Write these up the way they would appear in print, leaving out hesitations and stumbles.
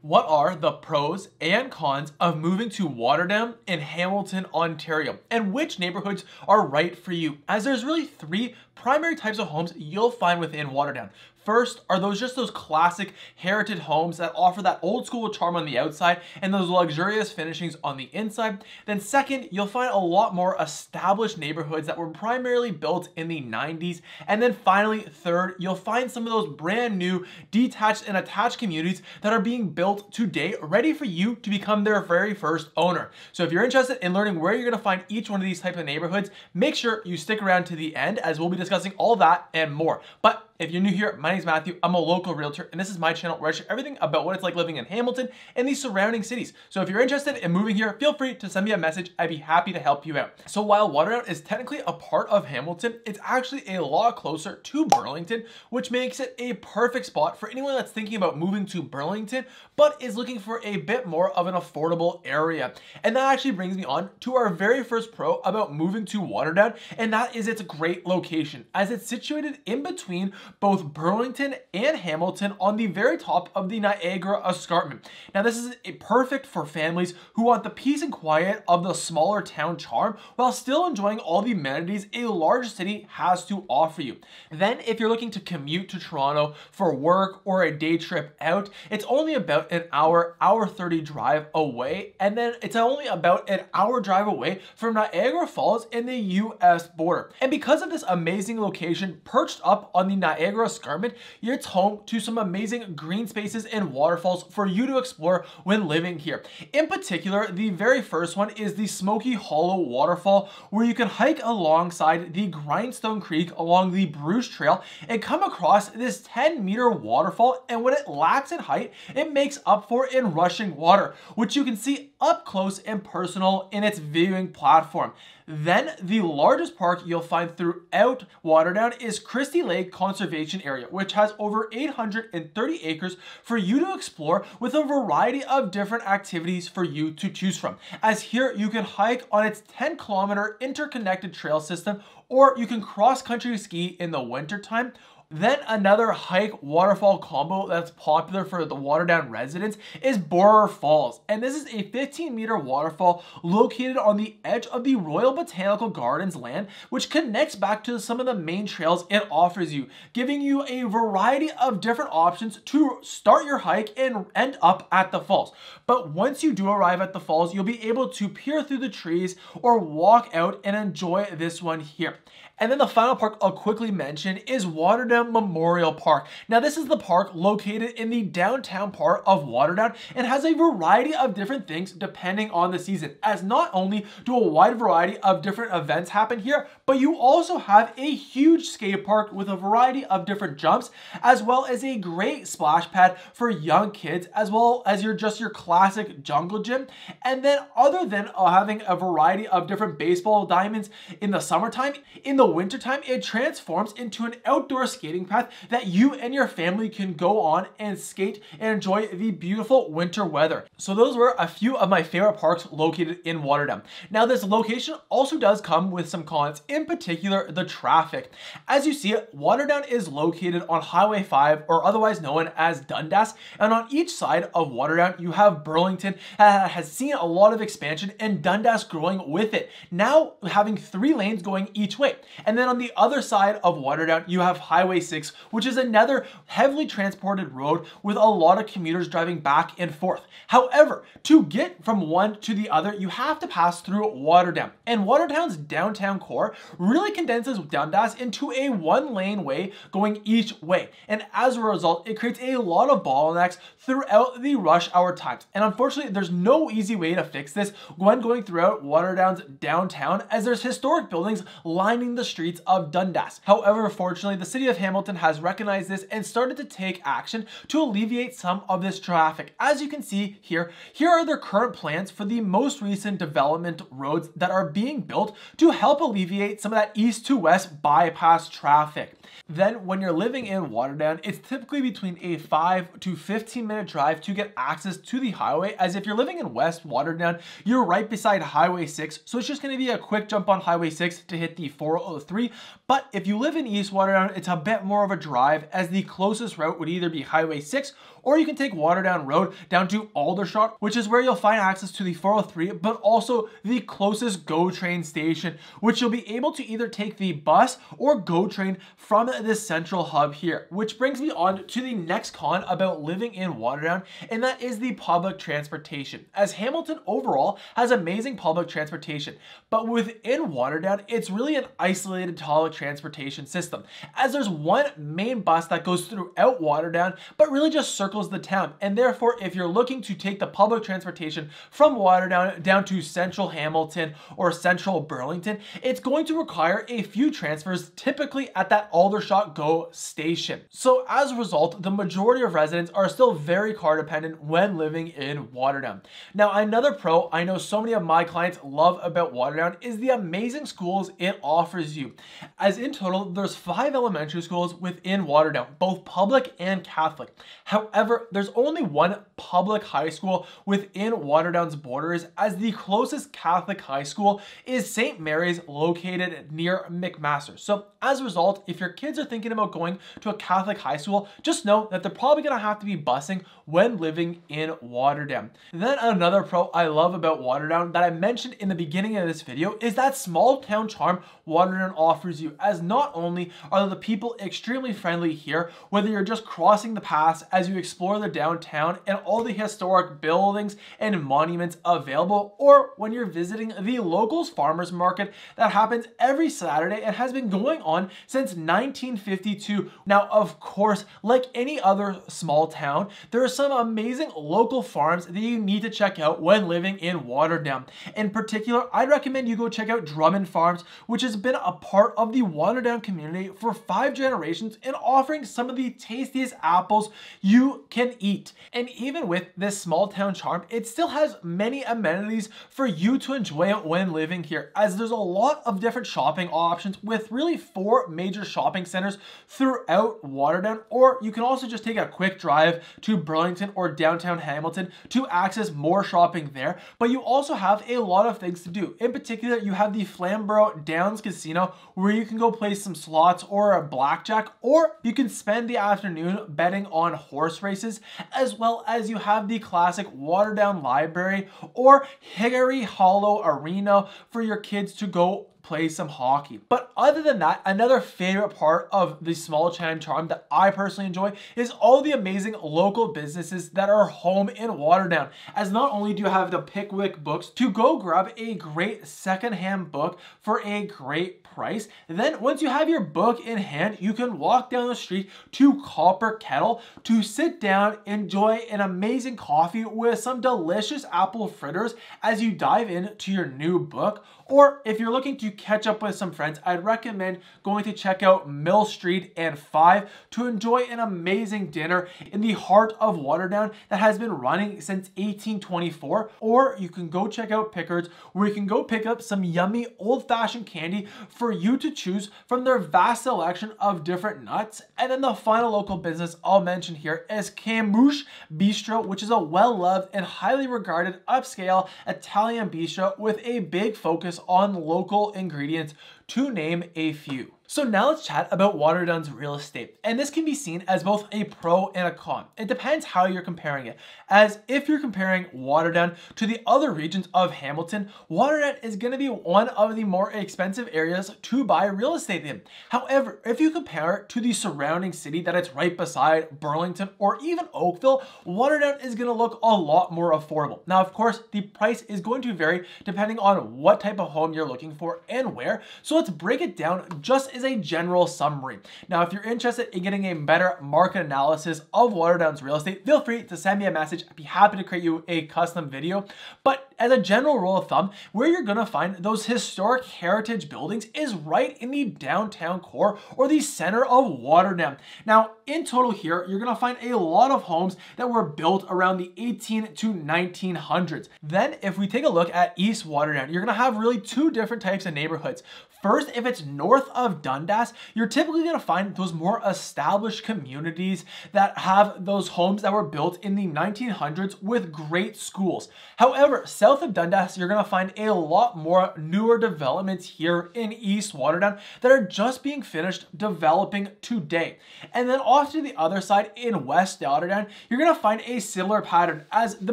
What are the pros and cons of moving to Waterdown in Hamilton, Ontario? And which neighborhoods are right for you? As there's really three primary types of homes you'll find within Waterdown. First are those classic heritage homes that offer that old school charm on the outside and those luxurious finishings on the inside. Then second, you'll find a lot more established neighborhoods that were primarily built in the 90s. And then finally, third, you'll find some of those brand new detached and attached communities that are being built today, ready for you to become their very first owner. So if you're interested in learning where you're gonna find each one of these type of neighborhoods, make sure you stick around to the end as we'll be discussing all that and more. But if you're new here, my name is Matthew. I'm a local realtor, and this is my channel where I share everything about what it's like living in Hamilton and the surrounding cities. So if you're interested in moving here, feel free to send me a message. I'd be happy to help you out. So while Waterdown is technically a part of Hamilton, it's actually a lot closer to Burlington, which makes it a perfect spot for anyone that's thinking about moving to Burlington, but is looking for a bit more of an affordable area. And that actually brings me on to our very first pro about moving to Waterdown, and that is its great location, as it's situated in between both Burlington and Hamilton on the very top of the Niagara Escarpment. Now this is perfect for families who want the peace and quiet of the smaller town charm while still enjoying all the amenities a large city has to offer you. Then if you're looking to commute to Toronto for work or a day trip out, it's only about an hour 30 drive away, and then it's only about an hour drive away from Niagara Falls in the US border. And because of this amazing location perched up on the Niagara Escarpment, it's home to some amazing green spaces and waterfalls for you to explore when living here. In particular, the very first one is the Smoky Hollow Waterfall, where you can hike alongside the Grindstone Creek along the Bruce Trail and come across this 10-meter waterfall, and when it lacks in height, it makes up for in rushing water, which you can see up close and personal in its viewing platform. Then the largest park you'll find throughout Waterdown is Christie Lake Conservation Area, which has over 830 acres for you to explore with a variety of different activities for you to choose from. As here you can hike on its 10-kilometer interconnected trail system, or you can cross-country ski in the wintertime. Then another hike waterfall combo that's popular for the Waterdown residents is Borer Falls. And this is a 15-meter waterfall located on the edge of the Royal Botanical Gardens land, which connects back to some of the main trails it offers you, giving you a variety of different options to start your hike and end up at the falls. But once you do arrive at the falls, you'll be able to peer through the trees or walk out and enjoy this one here. And then the final park I'll quickly mention is Waterdown Memorial Park. Now this is the park located in the downtown part of Waterdown and has a variety of different things depending on the season, as not only do a wide variety of different events happen here, but you also have a huge skate park with a variety of different jumps, as well as a great splash pad for young kids, as well as your classic jungle gym. And then other than having a variety of different baseball diamonds in the summertime, in the wintertime, it transforms into an outdoor skating path that you and your family can go on and skate and enjoy the beautiful winter weather. So those were a few of my favorite parks located in Waterdown. Now this location also does come with some cons, in particular the traffic. As you see, Waterdown is located on Highway 5, or otherwise known as Dundas, and on each side of Waterdown you have Burlington has seen a lot of expansion and Dundas growing with it, now having 3 lanes going each way. And then on the other side of Waterdown, you have Highway 6, which is another heavily transported road with a lot of commuters driving back and forth. However, to get from one to the other, you have to pass through Waterdown. And Waterdown's downtown core really condenses Dundas into a 1-lane way going each way. And as a result, it creates a lot of bottlenecks throughout the rush hour times. And unfortunately, there's no easy way to fix this when going throughout Waterdown's downtown, as there's historic buildings lining the streets of Dundas. However, fortunately, the city of Hamilton has recognized this and started to take action to alleviate some of this traffic. As you can see here are their current plans for the most recent development roads that are being built to help alleviate some of that east to west bypass traffic. Then when you're living in Waterdown, it's typically between a 5 to 15-minute drive to get access to the highway, as if you're living in West Waterdown, you're right beside Highway 6, so it's just going to be a quick jump on Highway 6 to hit the 403. But if you live in East Waterdown, it's a bit more of a drive, as the closest route would either be Highway 6, or you can take Waterdown Road down to Aldershot, which is where you'll find access to the 403, but also the closest GO train station, which you'll be able to either take the bus or GO train from this central hub here. Which brings me on to the next con about living in Waterdown, and that is the public transportation, as Hamilton overall has amazing public transportation, but within Waterdown, it's really an isolated public transportation system, as there's one main bus that goes throughout Waterdown, but really just circles the town. And therefore, if you're looking to take the public transportation from Waterdown down to central Hamilton or central Burlington, it's going to require a few transfers, typically at that Aldershot GO station. So as a result, the majority of residents are still very car dependent when living in Waterdown. Now, another pro I know so many of my clients love about Waterdown is the amazing schools it offers you, as in total there's 5 elementary schools within Waterdown, both public and Catholic. However, there's only one public high school within Waterdown's borders, as the closest Catholic high school is St. Mary's, located near McMaster. So as a result, if your kids are thinking about going to a Catholic high school, just know that they're probably going to have to be busing when living in Waterdown. Then another pro I love about Waterdown that I mentioned in the beginning of this video is that small town charm Waterdown offers you, as not only are the people extremely friendly here, whether you're just crossing the pass as you explore the downtown and all the historic buildings and monuments available, or when you're visiting the locals farmers market that happens every Saturday and has been going on since 1952. Now, of course, like any other small town, there are some amazing local farms that you need to check out when living in Waterdown. In particular, I'd recommend you go check out Drummond Farms, which has been a part of the Waterdown community for 5 generations and offering some of the tastiest apples you can eat. And even with this small town charm, it still has many amenities for you to enjoy when living here, as there's a lot of different shopping options with really 4 major shopping centers throughout Waterdown, or you can also just take a quick drive to Burlington or downtown Hamilton to access more shopping there. But you also have a lot of things to do. In particular, you have the Flamborough Downs Casino, where you can go play some slots or a blackjack, or you can spend the afternoon betting on horse races, as well as you have the classic Waterdown Library or Hickory Hollow Arena for your kids to go play some hockey. But other than that, another favorite part of the small town charm that I personally enjoy is all the amazing local businesses that are home in Waterdown, as not only do you have the Pickwick books to go grab a great secondhand book for a great price, then once you have your book in hand, you can walk down the street to Copper Kettle to sit down, enjoy an amazing coffee with some delicious apple fritters as you dive into your new book. Or if you're looking to catch up with some friends, I'd recommend going to check out Mill Street and 5 to enjoy an amazing dinner in the heart of Waterdown that has been running since 1824. Or you can go check out Pickard's, where you can go pick up some yummy old-fashioned candy for you to choose from their vast selection of different nuts. And then the final local business I'll mention here is Camouche Bistro, which is a well-loved and highly regarded upscale Italian bistro with a big focus on local ingredients, to name a few. So now let's chat about Waterdown's real estate. And this can be seen as both a pro and a con. It depends how you're comparing it. As if you're comparing Waterdown to the other regions of Hamilton, Waterdown is going to be one of the more expensive areas to buy real estate in. However, if you compare it to the surrounding city that it's right beside, Burlington or even Oakville, Waterdown is going to look a lot more affordable. Now, of course, the price is going to vary depending on what type of home you're looking for and where. So let's break it down just as a general summary. Now, if you're interested in getting a better market analysis of Waterdown's real estate, feel free to send me a message. I'd be happy to create you a custom video. But as a general rule of thumb, where you're going to find those historic heritage buildings is right in the downtown core or the center of Waterdown. Now, in total here, you're going to find a lot of homes that were built around the 18 to 1900s. Then, if we take a look at East Waterdown, you're going to have really 2 different types of neighborhoods. First, if it's north of Dundas, you're typically going to find those more established communities that have those homes that were built in the 1900s with great schools. However, south of Dundas, you're going to find a lot more newer developments here in East Waterdown that are just being finished developing today. And then off to the other side in West Waterdown, you're going to find a similar pattern, as the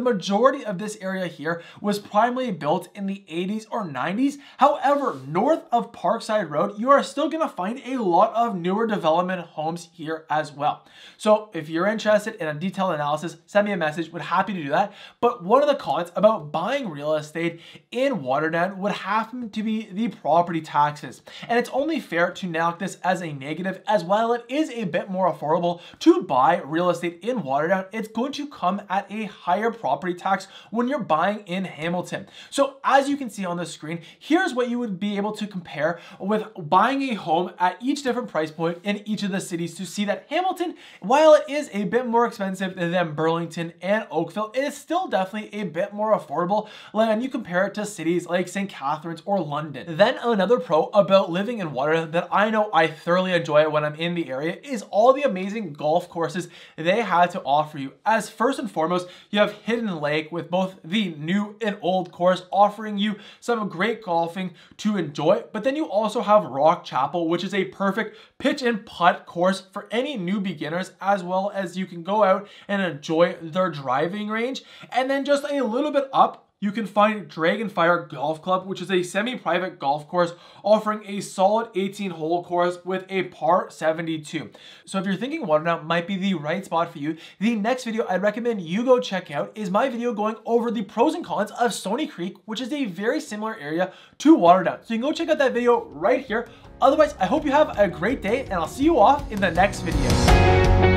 majority of this area here was primarily built in the 80s or 90s. However, north of Parkside Road, you are still going to find a lot of newer development homes here as well. So if you're interested in a detailed analysis, send me a message. Would happy to do that. But one of the cons about buying real estate in Waterdown would happen to be the property taxes. And it's only fair to knock this as a negative, as while it is a bit more affordable to buy real estate in Waterdown, it's going to come at a higher property tax when you're buying in Hamilton. So as you can see on the screen, here's what you would be able to compare with buying a home at each different price point in each of the cities to see that Hamilton, while it is a bit more expensive than Burlington and Oakville, it is still definitely a bit more affordable when you compare it to cities like St. Catharines or London. Then another pro about living in Waterdown that I know I thoroughly enjoy when I'm in the area is all the amazing golf courses they have to offer you. As first and foremost, you have Hidden Lake with both the new and old course offering you some great golfing to enjoy, but then you also have Rock Chapel, which is a perfect pitch and putt course for any new beginners, as well as you can go out and enjoy their driving range. And then just a little bit up, you can find Dragonfire Golf Club, which is a semi-private golf course offering a solid 18-hole course with a par 72. So if you're thinking Waterdown might be the right spot for you, the next video I'd recommend you go check out is my video going over the pros and cons of Stony Creek, which is a very similar area to Waterdown. So you can go check out that video right here. Otherwise, I hope you have a great day, and I'll see you off in the next video.